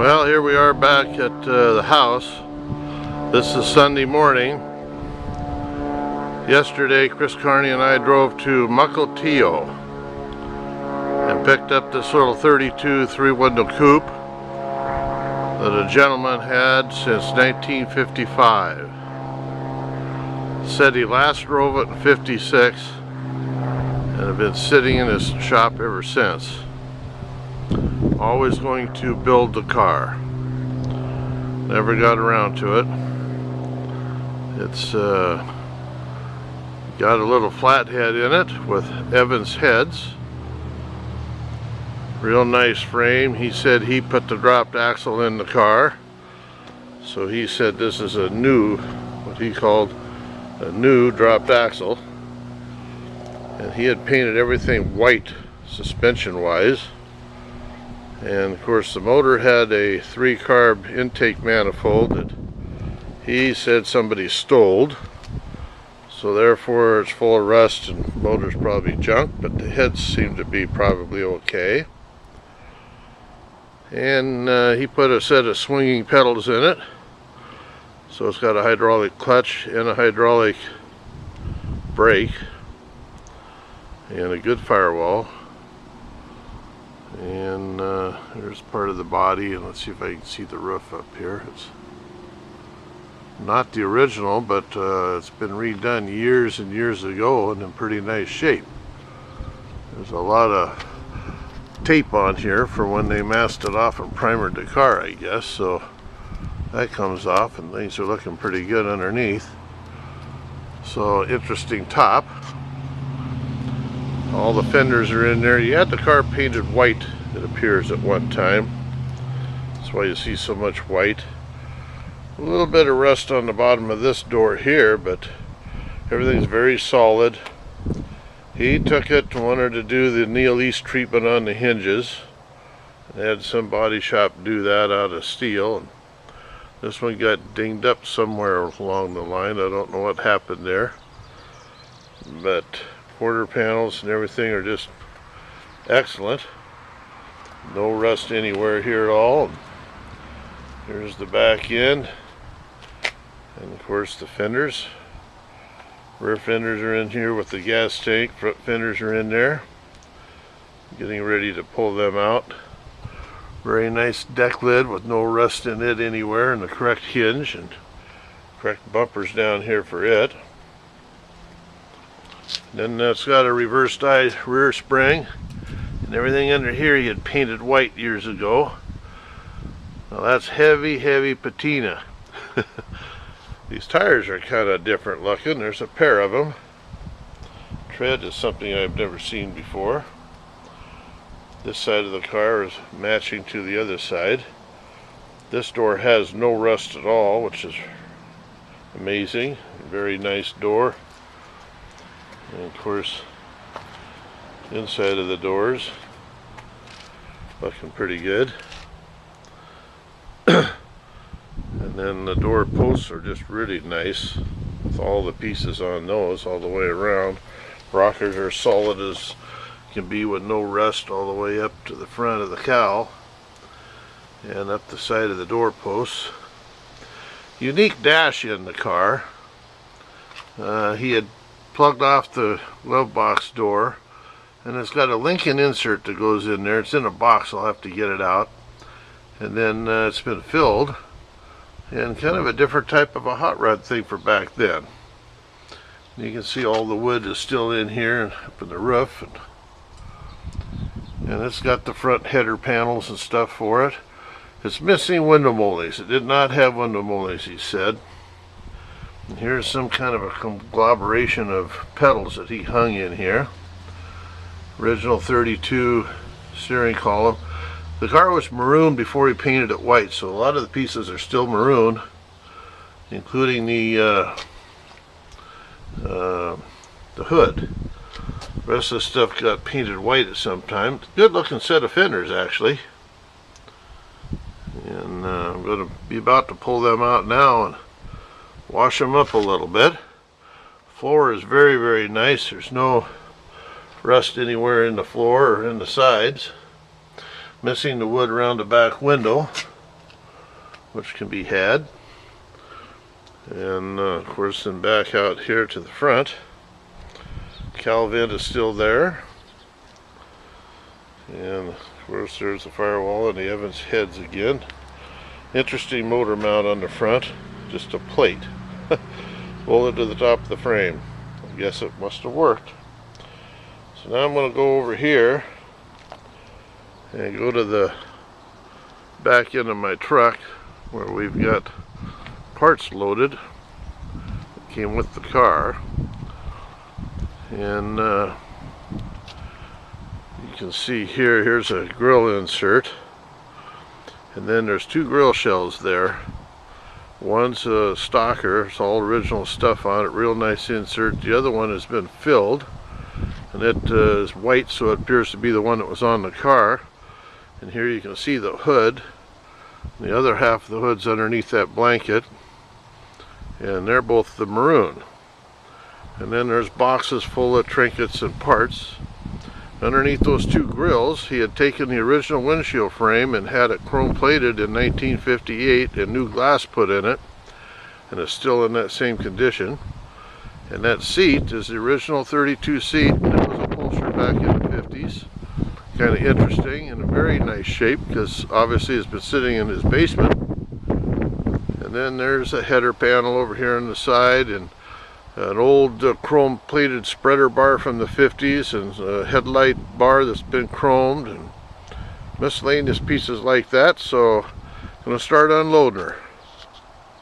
Well, here we are back at the house. This is Sunday morning. Yesterday, Chris Carney and I drove to Mukilteo and picked up this little 32 3-window coupe that a gentleman had since 1955. Said he last drove it in 56 and had been sitting in his shop ever since. Always going to build the car. Never got around to it. It's got a little flathead in it with Evans heads. Real nice frame. He said he put the dropped axle in the car. So he said this is a new, what he called a new dropped axle. And he had painted everything white suspension wise. And of course the motor had a 3-carb intake manifold that he said somebody stole, so therefore it's full of rust and motor's probably junk, but the heads seem to be probably okay. And he put a set of swinging pedals in it, so it's got a hydraulic clutch and a hydraulic brake and a good firewall. And here's part of the body, and let's see if I can see the roof up here. It's not the original, but it's been redone years and years ago and in pretty nice shape. There's a lot of tape on here for when they masked it off and primered the car, I guess, so that comes off and things are looking pretty good underneath. So interesting top. All the fenders are in there. You had the car painted white, it appears, at one time. That's why you see so much white. A little bit of rust on the bottom of this door here, but everything's very solid. He took it and wanted to do the Neil East treatment on the hinges. They had some body shop do that out of steel. And this one got dinged up somewhere along the line. I don't know what happened there. But quarter panels and everything are just excellent. No rust anywhere here at all. Here's the back end, and of course the fenders. Rear fenders are in here with the gas tank. Front fenders are in there. Getting ready to pull them out. Very nice deck lid with no rust in it anywhere, and the correct hinge and correct bumpers down here for it. Then it's got a reversed rear spring, and everything under here he had painted white years ago. Now that's heavy patina. These tires are kind of different looking. There's a pair of them. Tread is something I've never seen before. This side of the car is matching to the other side. This door has no rust at all, which is amazing. Very nice door. And of course, inside of the doors looking pretty good. And then the door posts are just really nice with all the pieces on those all the way around. Rockers are solid as can be with no rust all the way up to the front of the cowl and up the side of the door posts. Unique dash in the car. He had plugged off the glove box door, and it's got a Lincoln insert that goes in there. It's in a box, I'll have to get it out. And then it's been filled, and kind of a different type of a hot rod thing for back then. And you can see all the wood is still in here and up in the roof, and it's got the front header panels and stuff for it. It's missing window mollies. It did not have window mollies, he said. And here's some kind of a conglomeration of pedals that he hung in here. Original 32 steering column. The car was maroon before he painted it white, so a lot of the pieces are still maroon, including the hood. The rest of the stuff got painted white at some time. Good looking set of fenders, actually. And I'm going to be about to pull them out now and wash them up a little bit. Floor is very nice. There's no rust anywhere in the floor or in the sides. Missing the wood around the back window. which can be had. And of course, then back out here to the front, cowl vent is still there. And of course, there's the firewall and the Evans heads again. Interesting motor mount on the front, just a plate bolted to the top of the frame. I guess it must have worked. So now I'm going to go over here and go to the back end of my truck where we've got parts loaded that came with the car. And you can see here's a grill insert, and then there's two grill shells there. One's a stocker, it's all original stuff on it, real nice insert. The other one has been filled, and it is white, so it appears to be the one that was on the car. And here you can see the hood. The other half of the hood's underneath that blanket, and they're both the maroon. And then there's boxes full of trinkets and parts. Underneath those two grills, he had taken the original windshield frame and had it chrome plated in 1958 and new glass put in it, and it's still in that same condition. And that seat is the original 32 seat that was upholstered back in the 50s. Kind of interesting, in a very nice shape, because obviously it's been sitting in his basement. And then there's a header panel over here on the side, and an old chrome plated spreader bar from the 50s, and a headlight bar that's been chromed, and miscellaneous pieces like that. So I'm going to start unloading her.